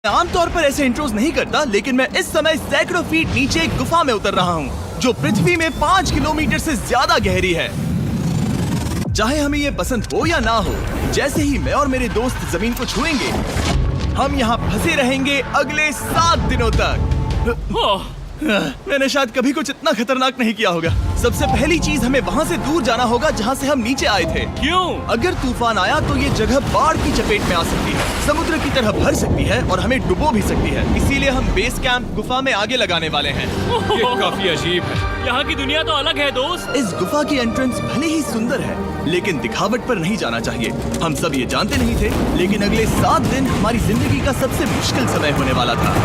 आमतौर पर ऐसे इंट्रोज नहीं करता, लेकिन मैं इस समय सैकड़ों फीट नीचे एक गुफा में उतर रहा हूँ जो पृथ्वी में 5 किलोमीटर से ज्यादा गहरी है। चाहे हमें ये पसंद हो या ना हो, जैसे ही मैं और मेरे दोस्त जमीन को छुएंगे, हम यहाँ फंसे रहेंगे अगले 7 दिनों तक। मैंने शायद कभी कुछ इतना खतरनाक नहीं किया होगा। सबसे पहली चीज, हमें वहाँ से दूर जाना होगा जहाँ से हम नीचे आए थे। क्यों? अगर तूफान आया तो ये जगह बाढ़ की चपेट में आ सकती है, समुद्र की तरह भर सकती है और हमें डुबो भी सकती है। इसीलिए हम बेस कैंप गुफा में आगे लगाने वाले हैं। ये काफी अजीब है। यहाँ की दुनिया तो अलग है दोस्त। इस गुफा की एंट्रेंस भले ही सुंदर है, लेकिन दिखावट पर नहीं जाना चाहिए। हम सब ये जानते नहीं थे, लेकिन अगले 7 दिन हमारी जिंदगी का सबसे मुश्किल समय होने वाला था।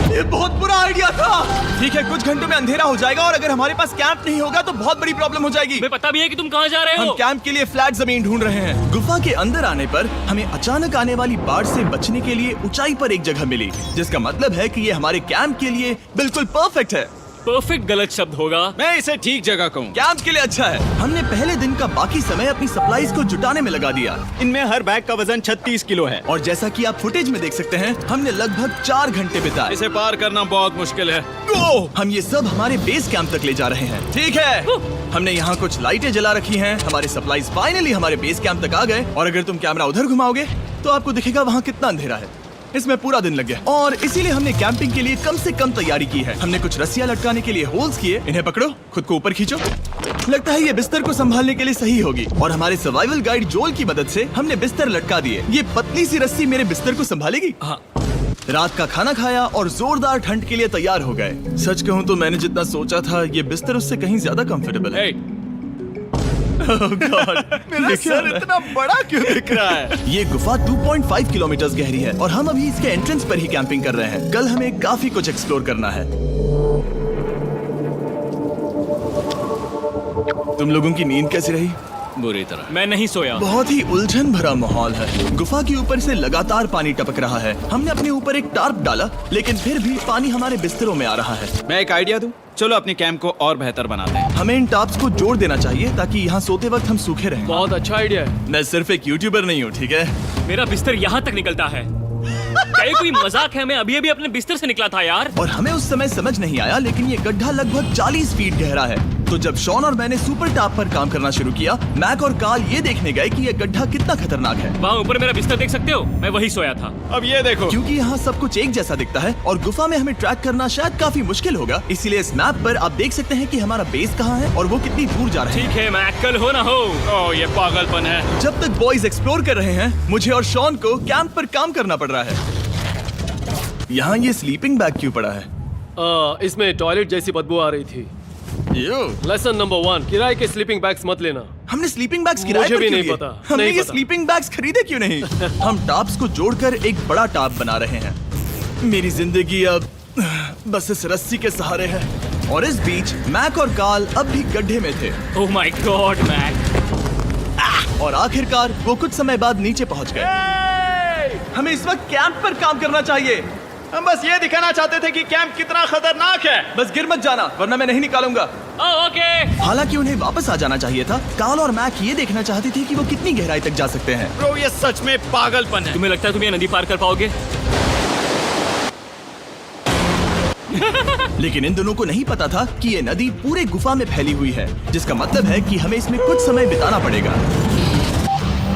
ये बहुत बुरा आइडिया था। ठीक है, कुछ घंटों में अंधेरा हो जाएगा और अगर हमारे पास कैंप नहीं होगा तो बहुत बड़ी प्रॉब्लम हो जाएगी। हमें पता भी है कि तुम कहाँ जा रहे हो। हम कैंप के लिए फ्लैट जमीन ढूंढ रहे हैं। गुफा के अंदर आने पर हमें अचानक आने वाली बाढ़ से बचने के लिए ऊंचाई पर एक जगह मिली, जिसका मतलब है कि ये हमारे कैंप के लिए बिल्कुल परफेक्ट है। परफेक्ट गलत शब्द होगा। मैं इसे ठीक जगह कहूँ। कैंप के लिए अच्छा है। हमने पहले दिन का बाकी समय अपनी सप्लाईज को जुटाने में लगा दिया। इनमें हर बैग का वजन 36 किलो है। और जैसा कि आप फुटेज में देख सकते हैं, हमने लगभग 4 घंटे बिताए। इसे पार करना बहुत मुश्किल है। हम ये सब हमारे बेस कैंप तक ले जा रहे हैं। ठीक है, हमने यहाँ कुछ लाइटें जला रखी हैं। हमारे सप्लाईज फाइनली हमारे बेस कैंप तक आ गए। और अगर तुम कैमरा उधर घुमाओगे तो आपको दिखेगा वहाँ कितना अंधेरा है। इसमें पूरा दिन लग गया और इसीलिए हमने कैंपिंग के लिए कम से कम तैयारी की है। हमने कुछ रस्सियां लटकाने के लिए होल्स किए। इन्हें पकड़ो, खुद को ऊपर खींचो। लगता है ये बिस्तर को संभालने के लिए सही होगी। और हमारे सर्वाइवल गाइड जोल की मदद से हमने बिस्तर लटका दिए। ये पतली सी रस्सी मेरे बिस्तर को संभालेगी। हाँ। रात का खाना खाया और जोरदार ठंड के लिए तैयार हो गए। सच कहूँ तो मैंने जितना सोचा था, ये बिस्तर उससे कहीं ज्यादा कंफर्टेबल है। Oh God, मेरा सर इतना बड़ा क्यों दिख रहा है? ये गुफा 2.5 किलोमीटर गहरी है और हम अभी इसके एंट्रेंस पर ही कैंपिंग कर रहे हैं। कल हमें काफी कुछ एक्सप्लोर करना है। तुम लोगों की नींद कैसी रही? बुरी तरह। मैं नहीं सोया। बहुत ही उलझन भरा माहौल है। गुफा के ऊपर से लगातार पानी टपक रहा है। हमने अपने ऊपर एक टार्प डाला, लेकिन फिर भी पानी हमारे बिस्तरों में आ रहा है। मैं एक आइडिया दूं? चलो अपने कैंप को और बेहतर बनाते हैं। हमें इन टार्प्स को जोड़ देना चाहिए ताकि यहाँ सोते वक्त हम सूखे रहें। बहुत अच्छा आइडिया है। मैं सिर्फ एक यूट्यूबर नहीं हूँ, ठीक है? मेरा बिस्तर यहाँ तक निकलता है। क्या ये कोई मजाक है? मैं अभी अभी अपने बिस्तर से निकला था यार। और हमें उस समय समझ नहीं आया, लेकिन ये गड्ढा लगभग 40 फीट गहरा है। तो जब शॉन और मैंने सुपर टॉप पर काम करना शुरू किया, मैक और कार्ल ये देखने गए कि ये गड्ढा कितना खतरनाक है। वहाँ ऊपर मेरा बिस्तर देख सकते हो? मैं वही सोया था। अब ये देखो। क्योंकि यहाँ सब कुछ एक जैसा दिखता है और गुफा में हमें ट्रैक करना शायद काफी मुश्किल होगा, इसीलिए इस मैप पर आप देख सकते हैं कि हमारा बेस कहाँ है और वो कितनी दूर जा रहा है। ठीक है, मैक कल हो ना हो। ओह, ये पागलपन है। जब तक बॉयज एक्सप्लोर कर रहे हैं, मुझे और शॉन को कैंप पर काम करना पड़ रहा है। यहाँ ये स्लीपिंग बैग क्यों पड़ा है? इसमें टॉयलेट जैसी बदबू आ रही थी। लेसन नंबर 1, किराए के स्लीपिंग बैग्स मत लेना। हमने स्लीपिंग बैग्स किराए मुझे पर भी क्यों नहीं लिए? पता, हमने नहीं ये पता। स्लीपिंग बैग्स खरीदे क्यों नहीं? हम टॉप्स को जोड़कर एक बड़ा टॉप बना रहे हैं। मेरी जिंदगी अब बस इस रस्सी के सहारे है। और इस बीच मैक और कार्ल अब भी गड्ढे में थे। Oh my god Mac. और आखिरकार वो कुछ समय बाद नीचे पहुंच गए। हमें इस वक्त कैंप पर काम करना चाहिए। हम बस ये दिखाना चाहते थे कि कैंप कितना खतरनाक है। बस गिर मत जाना, वरना मैं नहीं निकालूंगा। ओके। हालांकि उन्हें वापस आ जाना चाहिए था। कार्ल और मैक ये देखना चाहते थे कि वो कितनी गहराई तक जा सकते हैं। ब्रो, ये सच में पागलपन है। तुम्हें लगता है तुम ये नदी पार कर पाओगे? लेकिन इन दोनों को नहीं पता था कि ये नदी पूरे गुफा में फैली हुई है, जिसका मतलब है कि हमें इसमें कुछ समय बिताना पड़ेगा।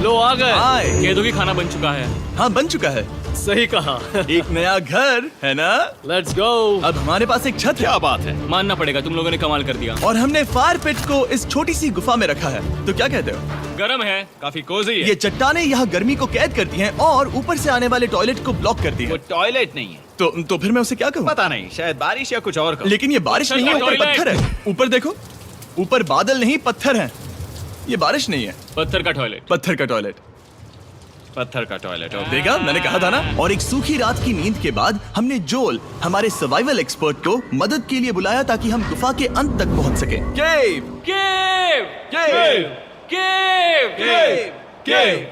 लो आ गए। हाय। कह दो कि खाना बन चुका है। हाँ, बन चुका है। सही कहा। एक नया घर है ना? Let's go. अब हमारे पास एक छत है। क्या बात है। मानना पड़ेगा, तुम लोगों ने कमाल कर दिया। और हमने फायर पिट को इस छोटी सी गुफा में रखा है। तो क्या कहते हो? गरम है। काफी कोजी है। ये चट्टानें यहाँ गर्मी को कैद करती हैं और ऊपर से आने वाले टॉयलेट को ब्लॉक करती वो हैं। टॉयलेट नहीं है। तो फिर मैं उसे क्या कहूँ? पता नहीं, शायद बारिश या कुछ और कहूं। लेकिन ये बारिश नहीं है, ऊपर टॉयलेट। पत्थर है। ऊपर देखो, ऊपर बादल नहीं पत्थर है। ये बारिश नहीं है, पत्थर का टॉयलेट। पत्थर का टॉयलेट। पत्थर का टॉयलेट। देखा, मैंने कहा था ना। और एक सूखी रात की नींद के बाद हमने जोल, हमारे सर्वाइवल एक्सपर्ट को मदद के लिए बुलाया ताकि हम गुफा के अंत तक पहुंच सके। केव, केव, केव, केव, केव, केव,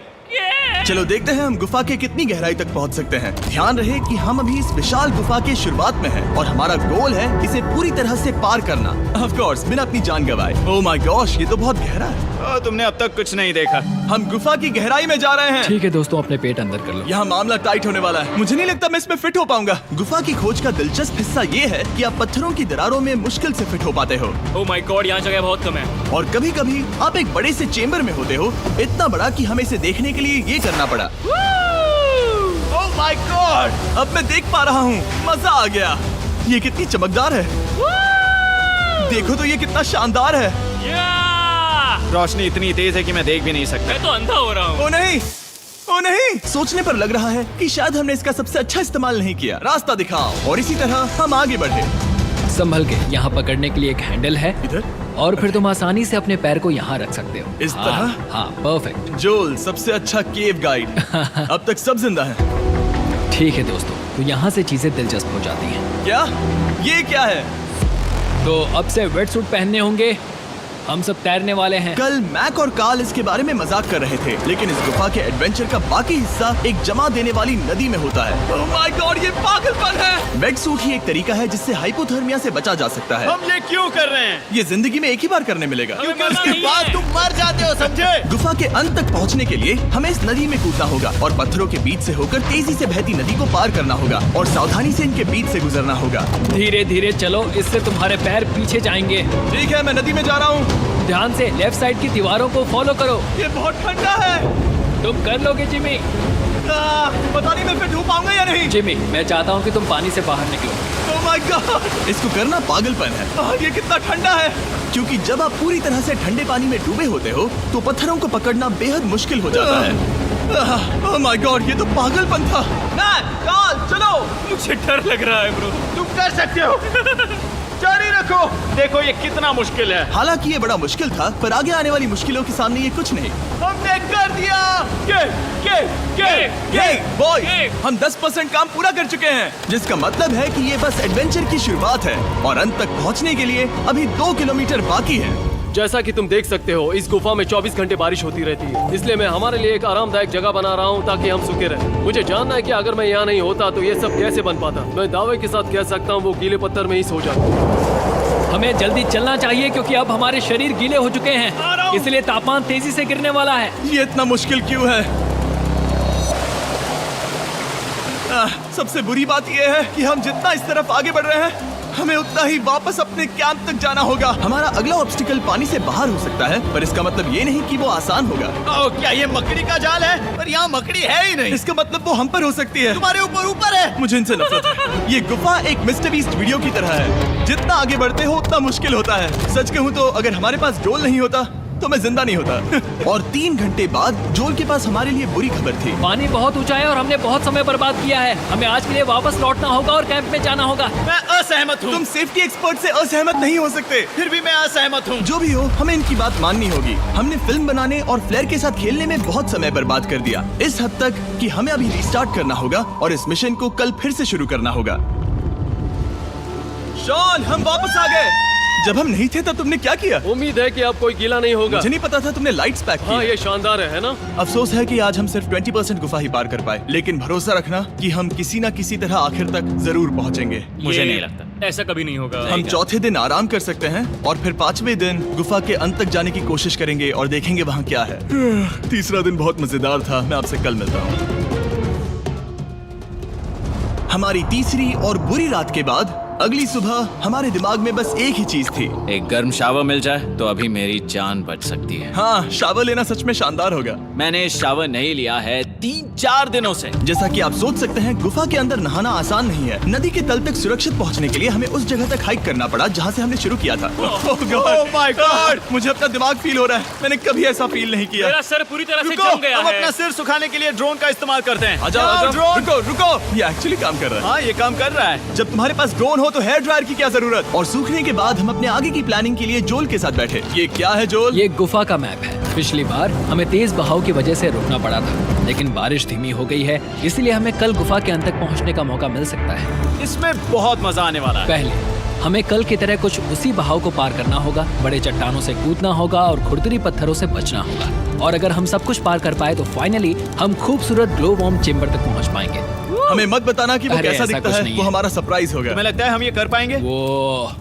चलो देखते हैं हम गुफा के कितनी गहराई तक पहुंच सकते हैं। ध्यान रहे कि हम अभी इस विशाल गुफा के शुरुआत में हैं और हमारा गोल है इसे पूरी तरह से पार करना। ऑफ कोर्स बिना अपनी जान गंवाए। ओह माय गॉश, ये तो बहुत गहरा है। तुमने अब तक कुछ नहीं देखा। हम गुफा की गहराई में जा रहे हैं। ठीक है दोस्तों, अपने पेट अंदर कर लो। यहाँ मामला टाइट होने वाला है। मुझे नहीं लगता मैं इसमें फिट हो पाऊंगा। गुफा की खोज का दिलचस्प हिस्सा ये है कि आप पत्थरों की दरारों में मुश्किल से फिट हो पाते हो ओह माय गॉड, यहाँ जगह बहुत कम है। और कभी कभी आप एक बड़े से चेम्बर में होते हो, इतना बड़ा कि हमें इसे देखने के लिए ये करना पड़ा। ओह माय गॉड, अब मैं देख पा रहा हूँ, मजा आ गया। ये कितनी चमकदार है। देखो तो ये कितना शानदार है। रोशनी इतनी तेज है कि मैं देख भी नहीं सकता। मैं तो अंधा हो रहा हूँ। ओ नहीं, ओ नहीं, सोचने पर लग रहा है कि शायद हमने इसका सबसे अच्छा इस्तेमाल नहीं किया। रास्ता दिखाओ। और इसी तरह हम आगे बढ़े। संभल के, यहाँ पकड़ने के लिए एक हैंडल है इधर और फिर तुम आसानी से अपने पैर को यहाँ रख सकते हो। इस तरह? हाँ, परफेक्ट। जोल सबसे अच्छा केव गाइड। अब तक सब जिंदा हैं। ठीक है दोस्तों, तो यहाँ से चीजें दिलचस्प हो जाती हैं। क्या? ये क्या है? तो अब से वेट सूट पहनने होंगे। हम सब तैरने वाले हैं। कल मैक और कार्ल इसके बारे में मजाक कर रहे थे, लेकिन इस गुफा के एडवेंचर का बाकी हिस्सा एक जमा देने वाली नदी में होता है। ओह माय गॉड, ये पागलपन है। वेट सूट ही एक तरीका है जिससे हाइपोथर्मिया से बचा जा सकता है। हम ये क्यों कर रहे हैं? ये जिंदगी में एक ही बार करने मिलेगा। क्योंकि उसके बाद तुम मर जाते हो, समझे? गुफा के अंत तक पहुंचने के लिए हमें इस नदी में कूदना होगा और पत्थरों के बीच से होकर तेजी से बहती नदी को पार करना होगा और सावधानी से इनके बीच से गुजरना होगा। धीरे धीरे चलो, इससे तुम्हारे पैर पीछे जाएंगे। ठीक है, मैं नदी में जा रहा हूँ। ध्यान से लेफ्ट साइड की दीवारों को फॉलो करो। ये बहुत ठंडा है। तुम कर लोगे जिमी। पता नहीं मैं फिट हो पाऊंगा या नहीं। जिमी, मैं चाहता हूँ कि तुम पानी से बाहर निकलो। ओह माय गॉड, इसको करना पागलपन है। ये कितना ठंडा है। क्योंकि जब आप पूरी तरह से ठंडे पानी में डूबे होते हो तो पत्थरों को पकड़ना बेहद मुश्किल हो जाता है। ओह माय गॉड, ये तो पागलपन था। कार्ल, चलो। मुझे डर लग रहा है ब्रो। तुम कर सकते हो। जारी रखो। देखो ये कितना मुश्किल है। हालांकि ये बड़ा मुश्किल था, पर आगे आने वाली मुश्किलों के सामने ये कुछ नहीं। हमने कर दिया। बॉय, हम 10% काम पूरा कर चुके हैं, जिसका मतलब है कि ये बस एडवेंचर की शुरुआत है और अंत तक पहुंचने के लिए अभी 2 किलोमीटर बाकी है। जैसा कि तुम देख सकते हो, इस गुफा में 24 घंटे बारिश होती रहती है। इसलिए मैं हमारे लिए एक आरामदायक जगह बना रहा हूँ ताकि हम सूखे रहें। मुझे जानना है कि अगर मैं यहाँ नहीं होता तो ये सब कैसे बन पाता। मैं दावे के साथ कह सकता हूँ वो गीले पत्थर में ही सो जाता। हमें जल्दी चलना चाहिए क्योंकि अब हमारे शरीर गीले हो चुके हैं, इसलिए तापमान तेजी से गिरने वाला है। ये इतना मुश्किल क्यों है? सबसे बुरी बात यह है कि हम जितना इस तरफ आगे बढ़ रहे हैं, हमें उतना ही वापस अपने कैंप तक जाना होगा। हमारा अगला ऑब्स्टिकल पानी से बाहर हो सकता है, पर इसका मतलब ये नहीं कि वो आसान होगा। क्या ये मकड़ी का जाल है? पर यहाँ मकड़ी है ही नहीं। इसका मतलब वो हम पर हो सकती है। तुम्हारे ऊपर है। मुझे इनसे नफरत है। ये गुफा एक मिस्टर बीस्ट वीडियो की तरह है। जितना आगे बढ़ते हो उतना मुश्किल होता है। सच कहूँ तो अगर हमारे पास जोल नहीं होता तो मैं जिंदा नहीं होता। और 3 घंटे बाद जोल के पास हमारे लिए बुरी खबर थी। पानी बहुत ऊंचा है और हमने बहुत समय बर्बाद किया है। हमें आज के लिए वापस लौटना होगा और कैंप में जाना होगा। मैं असहमत हूँ। तुम सेफ्टी एक्सपर्ट से असहमत नहीं हो सकते। फिर भी मैं असहमत हूँ। जो भी हो, हमें इनकी बात माननी होगी। हमने फिल्म बनाने और फ्लेयर के साथ खेलने में बहुत समय बर्बाद कर दिया, इस हद तक कि हमें अभी रिस्टार्ट करना होगा और इस मिशन को कल फिर से शुरू करना होगा। शॉन, हम वापस आ गए। जब हम नहीं थे तब तुमने क्या किया? उम्मीद है कि अब कोई गीला नहीं होगा। मुझे नहीं पता था तुमने लाइट्स पैक की। हाँ, ये शानदार है ना? अफसोस है कि आज हम सिर्फ 20% गुफा ही पार कर पाए, लेकिन भरोसा रखना कि हम किसी न किसी तरह आखिर तक जरूर पहुंचेंगे। मुझे नहीं लगता ऐसा कभी नहीं होगा। हम चौथे दिन आराम कर सकते हैं और फिर 5वें दिन गुफा के अंत तक जाने की कोशिश करेंगे और देखेंगे वहाँ क्या है। तीसरा दिन बहुत मजेदार था। मैं आपसे कल मिलता हूँ। हमारी तीसरी और बुरी रात के बाद अगली सुबह हमारे दिमाग में बस एक ही चीज थी। एक गर्म शावर मिल जाए तो अभी मेरी जान बच सकती है। हाँ, शावर लेना सच में शानदार होगा। मैंने शावर नहीं लिया है 3-4 दिनों से। जैसा कि आप सोच सकते हैं, गुफा के अंदर नहाना आसान नहीं है। नदी के तल तक सुरक्षित पहुंचने के लिए हमें उस जगह तक हाइक करना पड़ा जहाँ से हमने शुरू किया था। Oh my God! मुझे अपना दिमाग फील हो रहा है। मैंने कभी ऐसा फील नहीं किया। मेरा सर पूरी तरह से रुको, जम गया हम है। अपना सिर सुखाने के लिए ड्रोन का इस्तेमाल करते हैं। आजाओ, ड्रोन। रुको। ये एक्चुअली काम कर रहा है। हाँ, ये काम कर रहा है। जब तुम्हारे पास ड्रोन हो तो हेयर ड्रायर की क्या जरूरत। और सूखने के बाद हम अपने आगे की प्लानिंग के लिए जोल के साथ बैठे। ये क्या है जोल? ये गुफा का मैप है। पिछली बार हमें तेज बहाव की वजह से रुकना पड़ा था, लेकिन बारिश धीमी हो गई है, इसलिए हमें कल गुफा के अंत तक पहुंचने का मौका मिल सकता है। इसमें बहुत मजा आने वाला है। पहले हमें कल की तरह कुछ उसी बहाव को पार करना होगा, बड़े चट्टानों से कूदना होगा और खुरदरी पत्थरों से बचना होगा। और अगर हम सब कुछ पार कर पाए तो फाइनली हम खूबसूरत ग्लो वार्म चेम्बर तक पहुंच पाएंगे। हमें मत बताना कि वो अरे, कैसा ऐसा दिखता कुछ है, नहीं वो है। हमारा सरप्राइज होगा। तुम्हें लगता है हम ये कर पाएंगे? वो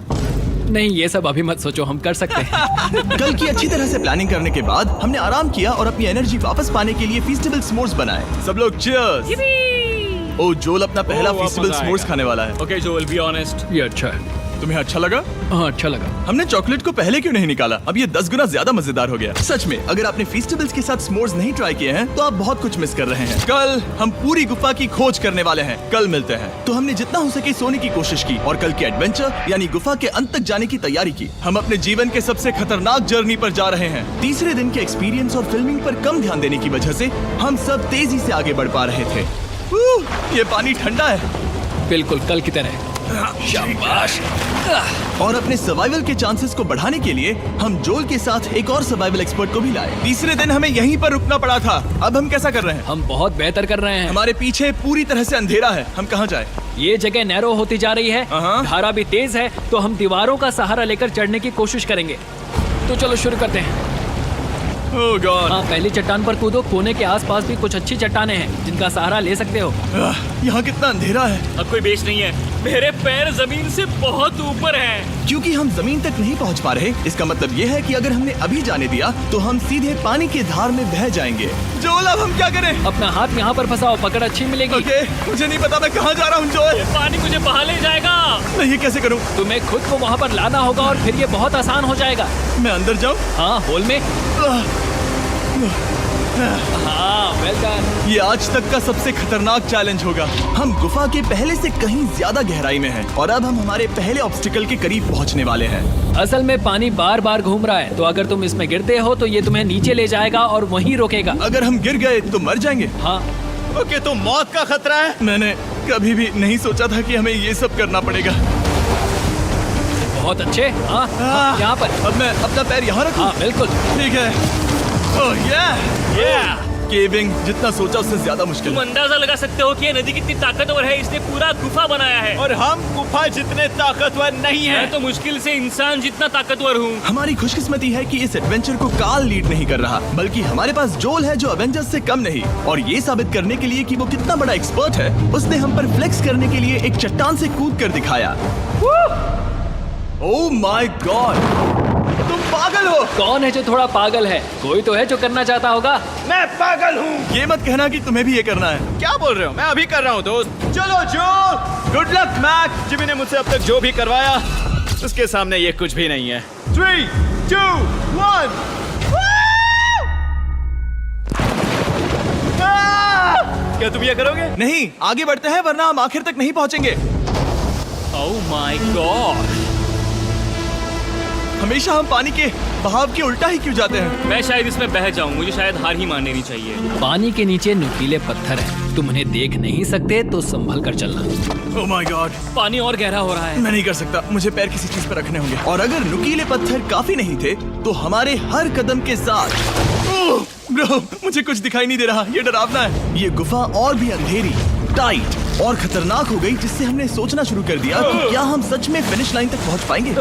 नहीं, ये सब अभी मत सोचो, हम कर सकते हैं। कल की अच्छी तरह से प्लानिंग करने के बाद हमने आराम किया और अपनी एनर्जी वापस पाने के लिए फीस्टेबल स्मोर्स बनाए। सब लोग चीयर्स। ओ, जोल अपना पहला बहुत फीस्टेबल मजा स्मोर्स आएगा। खाने वाला है। Okay Joel, be honest. ये अच्छा है। तुम्हें अच्छा लगा? हाँ, अच्छा लगा। हमने चॉकलेट को पहले क्यों नहीं निकाला? अब ये 10 गुना ज्यादा मजेदार हो गया। सच में, अगर आपने फीस्टेबल्स के साथ स्मोर्स नहीं ट्राई किए हैं तो आप बहुत कुछ मिस कर रहे हैं। कल हम पूरी गुफा की खोज करने वाले हैं। कल मिलते हैं। तो हमने जितना हो सके सोने की कोशिश की और कल की एडवेंचर यानी गुफा के अंत तक जाने की तैयारी की। हम अपने जीवन के सबसे खतरनाक जर्नी पर जा रहे हैं। तीसरे दिन के एक्सपीरियंस और फिल्मिंग पर कम ध्यान देने की वजह से हम सब तेजी से आगे बढ़ पा रहे थे। ये पानी ठंडा है। बिल्कुल कल की तरह। शाबाश। और अपने सर्वाइवल के चांसेस को बढ़ाने के लिए हम जोल के साथ एक और सर्वाइवल एक्सपर्ट को भी लाए। तीसरे दिन हमें यहीं पर रुकना पड़ा था। अब हम कैसा कर रहे हैं? हम बहुत बेहतर कर रहे हैं। हमारे पीछे पूरी तरह से अंधेरा है। हम कहाँ जाए? ये जगह नैरो होती जा रही है, हाँ। धारा भी तेज है, तो हम दीवारों का सहारा लेकर चढ़ने की कोशिश करेंगे। तो चलो शुरू करते हैं। ओह गॉड। हाँ, पहली चट्टान पर कूदो। कोने के आसपास भी कुछ अच्छी चट्टानें हैं जिनका सहारा ले सकते हो। यहाँ कितना अंधेरा है। अब कोई बेस नहीं है, मेरे पैर जमीन से बहुत ऊपर हैं। क्योंकि हम जमीन तक नहीं पहुँच पा रहे, इसका मतलब ये है कि अगर हमने अभी जाने दिया तो हम सीधे पानी की धार में बह जाएंगे। जोल, अब हम क्या करें? अपना हाथ यहाँ पर फंसाओ, पकड़ अच्छी मिलेगी। ओके, मुझे नहीं पता मैं कहाँ जा रहा हूँ जोल। पानी मुझे बहा ले जाएगा। मैं ये कैसे करूँ? तुम्हें खुद को वहाँ पर लाना होगा और फिर ये बहुत आसान हो जाएगा। मैं अंदर जाऊँ? हाँ, होल में। हाँ, वेल डन। ये आज तक का सबसे खतरनाक चैलेंज होगा। हम गुफा के पहले से कहीं ज्यादा गहराई में हैं और अब हम हमारे पहले ऑब्स्टिकल के करीब पहुंचने वाले हैं। असल में पानी बार बार घूम रहा है, तो अगर तुम इसमें गिरते हो तो ये तुम्हें नीचे ले जाएगा और वहीं रोकेगा। अगर हम गिर गए तो मर जाएंगे। हाँ, ओके, तो मौत का खतरा है। मैंने कभी भी नहीं सोचा था कि हमें ये सब करना पड़ेगा। बहुत अच्छे। हाँ, यहाँ पर। अब मैं अपना पैर यहाँ रखूं? हाँ, बिल्कुल। ठीक है। ओह केविंग जितना सोचा उससे ज्यादा मुश्किल तुम है। अंदाजा लगा सकते हो कि ये नदी कितनी ताकतवर है। इसने पूरा गुफा बनाया है और हम गुफा जितने ताकतवर नहीं मैं हैं। तो मुश्किल से इंसान जितना ताकतवर हूँ। हमारी खुशकिस्मती है कि इस एडवेंचर को काल लीड नहीं कर रहा, बल्कि हमारे पास जोल है जो अवेंजर्स से कम नहीं। और ये साबित करने के लिए कि वो कितना बड़ा एक्सपर्ट है, उसने हम पर फ्लेक्स करने के लिए एक चट्टान से कूद कर दिखाया। ओह माय गॉड, तुम पागल हो। कौन है जो थोड़ा पागल है? कोई तो है जो करना चाहता होगा। मैं पागल हूँ। ये मत कहना कि तुम्हें भी ये करना है। क्या बोल रहे हो? मैं अभी कर रहा हूँ दोस्त। चलो जो, गुड लक मैक। जिमी ने मुझसे अब तक जो भी करवाया उसके सामने ये कुछ भी नहीं है। 3, 2, 1। क्या तुम ये करोगे? नहीं, आगे बढ़ते हैं वरना हम आखिर तक नहीं पहुंचेंगे। ओह माय गॉड, हमेशा हम पानी के बहाव के उल्टा ही क्यों जाते हैं? मैं शायद इसमें बह जाऊं। मुझे शायद हार ही मान लेनी चाहिए। पानी के नीचे नुकीले पत्थर हैं। तुम उन्हें देख नहीं सकते तो संभल कर चलना। ओह माय गॉड, पानी और गहरा हो रहा है। मैं नहीं कर सकता। मुझे पैर किसी चीज पर रखने होंगे। और अगर नुकीले पत्थर काफी नहीं थे तो हमारे हर कदम के साथ ओह ब्रो, मुझे कुछ दिखाई नहीं दे रहा। ये डरावना है। ये गुफा और भी अंधेरी, टाइट और खतरनाक हो गई, जिससे हमने सोचना शुरू कर दिया कि क्या हम सच में फिनिश लाइन तक पहुंच पाएंगे।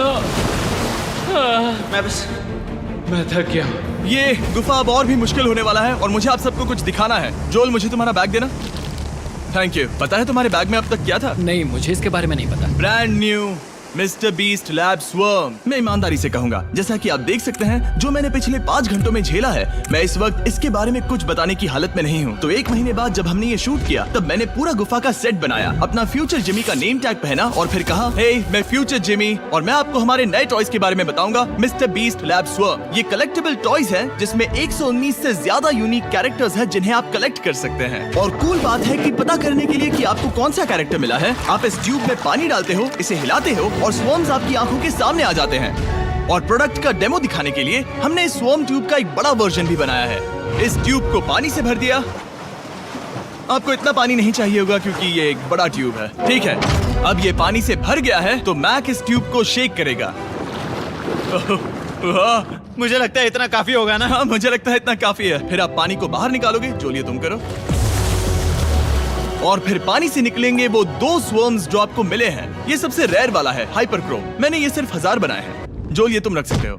मैं थक गया। ये गुफा अब और भी मुश्किल होने वाला है और मुझे आप सबको कुछ दिखाना है। जोल, मुझे तुम्हारा बैग देना। Thank you. पता है तुम्हारे बैग में अब तक क्या था? नहीं, मुझे इसके बारे में नहीं पता। Brand new mister beast lab swarm. मैं ईमानदारी से कहूंगा, जैसा कि आप देख सकते हैं, जो मैंने पिछले 5 घंटों में झेला है, मैं इस वक्त इसके बारे में कुछ बताने की हालत में नहीं हूँ। तो 1 महीने बाद जब हमने ये शूट किया, तब मैंने पूरा गुफा का सेट बनाया, अपना फ्यूचर जिमी का नेम टैग पहना और फिर कहा, हे मैं फ्यूचर जिमी और मैं आपको हमारे नए टॉयज के बारे में बताऊंगा, मिस्टर बीस्ट लैब स्वर्म। ये कलेक्टेबल टॉयज हैं जिसमें 119 से ज्यादा यूनिक कैरेक्टर्स हैं जिन्हें आप कलेक्ट कर सकते हैं। और कूल बात है कि पता करने के लिए कि आपको कौन सा कैरेक्टर मिला है, आप इस ट्यूब में पानी डालते हो, इसे हिलाते हो और स्वर्म्स आपकी आंखों के सामने आ जाते हैं। और प्रोडक्ट का डेमो दिखाने के लिए हमने इस स्वर्म ट्यूब का एक बड़ा वर्जन भी बनाया है। इस ट्यूब को पानी से भर दिया। आपको इतना पानी नहीं चाहिए होगा क्योंकि ये एक बड़ा ट्यूब है। ठीक है, अब ये पानी से भर गया है तो मैक इस ट्यूब को शेक करेगा। मुझे लगता है इतना काफी होगा ना। हाँ, मुझे लगता है इतना काफी है। फिर आप पानी को बाहर निकालोगे। जोलिए तुम करो। और फिर पानी से निकलेंगे वो 2 स्वर्म्स जो आपको मिले हैं। ये सबसे रेयर वाला है, हाइपरक्रोम। मैंने ये सिर्फ 1000 बनाए हैं। जोल, ये तुम रख सकते हो।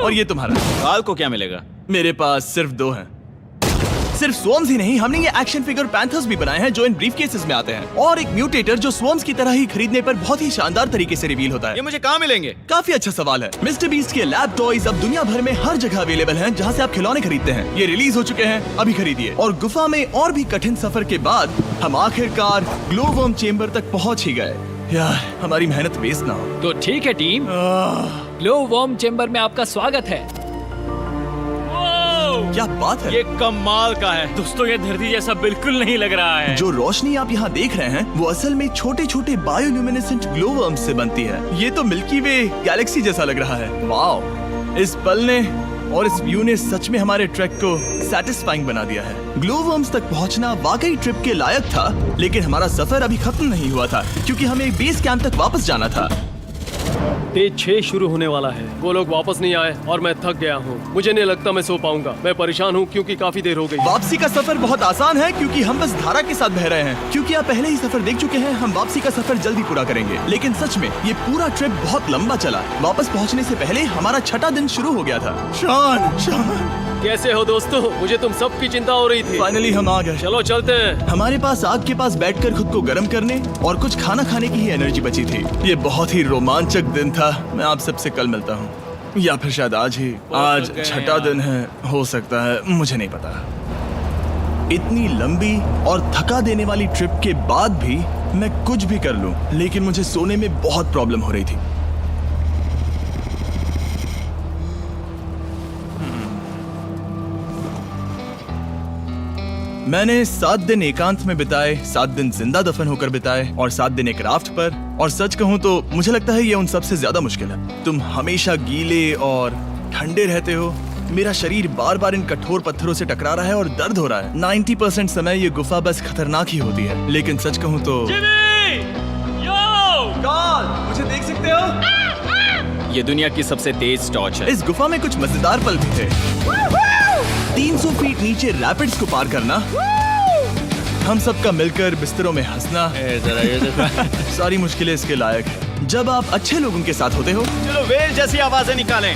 और ये तुम्हारा। काल को क्या मिलेगा? मेरे पास सिर्फ 2 हैं। सिर्फ स्वॉर्म्स ही नहीं, हमने ये एक्शन फिगर पैंथर्स भी बनाए हैं जो इन ब्रीफ केसेस में आते हैं, और एक म्यूटेटर जो स्वॉर्म्स की तरह ही खरीदने पर बहुत ही शानदार तरीके से रिवील होता है। ये मुझे कहाँ मिलेंगे? काफी अच्छा सवाल है। मिस्टर बीस्ट के लैब टॉयज अब दुनिया भर में हर जगह अवेलेबल हैं जहां से आप खिलौने खरीदते हैं। ये रिलीज हो चुके हैं, अभी खरीदिए। और गुफा में और भी कठिन सफर के बाद हम आखिरकार ग्लो वर्म चेम्बर तक पहुंच ही गए। यार, हमारी मेहनत वेस्ट ना हो। तो ठीक है टीम, ग्लो वर्म चेम्बर में आपका स्वागत है। क्या बात है! ये कमाल का है। दोस्तों ये धरती जैसा बिल्कुल नहीं लग रहा है। जो रोशनी आप यहाँ देख रहे हैं वो असल में छोटे छोटे बायोल्यूमिनेसेंट ग्लो वर्म्स से बनती है। ये तो मिल्की वे गैलेक्सी जैसा लग रहा है। वाओ! इस पल ने और इस व्यू ने सच में हमारे ट्रैक को सैटिस्फाइंग बना दिया है। ग्लो वर्म्स तक पहुँचना वाकई ट्रिप के लायक था, लेकिन हमारा सफर अभी खत्म नहीं हुआ था क्योंकि हमें बेस कैंप तक वापस जाना था। डे 6 शुरू होने वाला है। वो लोग वापस नहीं आए और मैं थक गया हूँ। मुझे नहीं लगता मैं सो पाऊंगा। मैं परेशान हूँ क्योंकि काफी देर हो गई। वापसी का सफर बहुत आसान है क्योंकि हम बस धारा के साथ बह रहे हैं। क्योंकि आप पहले ही सफर देख चुके हैं, हम वापसी का सफर जल्दी पूरा करेंगे। लेकिन सच में ये पूरा ट्रिप बहुत लंबा चला। वापस पहुंचने से पहले हमारा 6वां दिन शुरू हो गया था। शान, कैसे हो दोस्तों? मुझे तुम सबकी चिंता हो रही थी। फाइनली हम आ गए। चलो चलते हैं। हमारे पास आग के पास बैठकर खुद को गर्म करने और कुछ खाना खाने की ही एनर्जी बची थी। ये बहुत ही रोमांचक दिन था। मैं आप सबसे कल मिलता हूँ, या फिर शायद आज ही। आज 6वां दिन है, हो सकता है, मुझे नहीं पता। इतनी लंबी और थका देने वाली ट्रिप के बाद भी मैं कुछ भी कर लूं, लेकिन मुझे सोने में बहुत प्रॉब्लम हो रही थी। मैंने 7 दिन एकांत में बिताए, 7 दिन जिंदा दफन होकर बिताए और 7 दिन एक राफ्ट पर। और सच कहूं तो मुझे लगता है ये उन सबसे ज्यादा मुश्किल है। तुम हमेशा गीले और ठंडे रहते हो। मेरा शरीर बार बार इन कठोर पत्थरों से टकरा रहा है और दर्द हो रहा है। 90% समय ये गुफा बस खतरनाक ही होती है। लेकिन सच कहूं तो कार्ल, मुझे देख सकते हो? ये दुनिया की सबसे तेज टॉर्च है। इस गुफा में कुछ मजेदार पल भी थे। 300 फीट नीचे रैपिड्स को पार करना, हम सबका मिलकर बिस्तरों में हंसना, सारी मुश्किलें इसके लायक है जब आप अच्छे लोगों के साथ होते हो। चलो वेल जैसी आवाजें निकालें।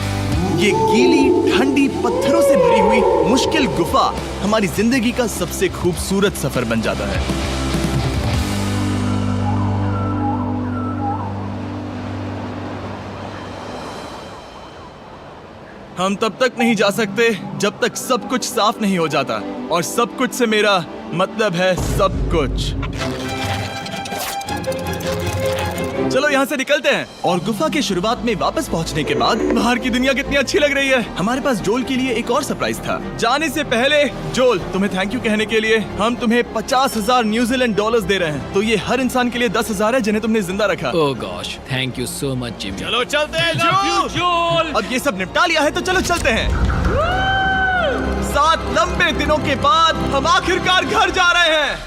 ये गीली ठंडी पत्थरों से भरी हुई मुश्किल गुफा हमारी जिंदगी का सबसे खूबसूरत सफर बन जाता है। हम तब तक नहीं जा सकते जब तक सब कुछ साफ नहीं हो जाता, और सब कुछ से मेरा मतलब है सब कुछ। चलो यहाँ से निकलते हैं। और गुफा के शुरुआत में वापस पहुँचने के बाद बाहर की दुनिया कितनी अच्छी लग रही है। हमारे पास जोल के लिए एक और सरप्राइज था। जाने से पहले जोल, तुम्हें थैंक यू कहने के लिए हम तुम्हें 50,000 न्यूजीलैंड डॉलर्स दे रहे हैं। तो ये हर इंसान के लिए 10,000 है जिन्हें तुमने जिंदा रखा। Oh gosh, thank you so much Jimmy. चलो चलते हैं जोल। अब ये सब निपटा लिया है तो चलो चलते हैं। 7 लंबे दिनों के बाद हम आखिरकार घर जा रहे हैं।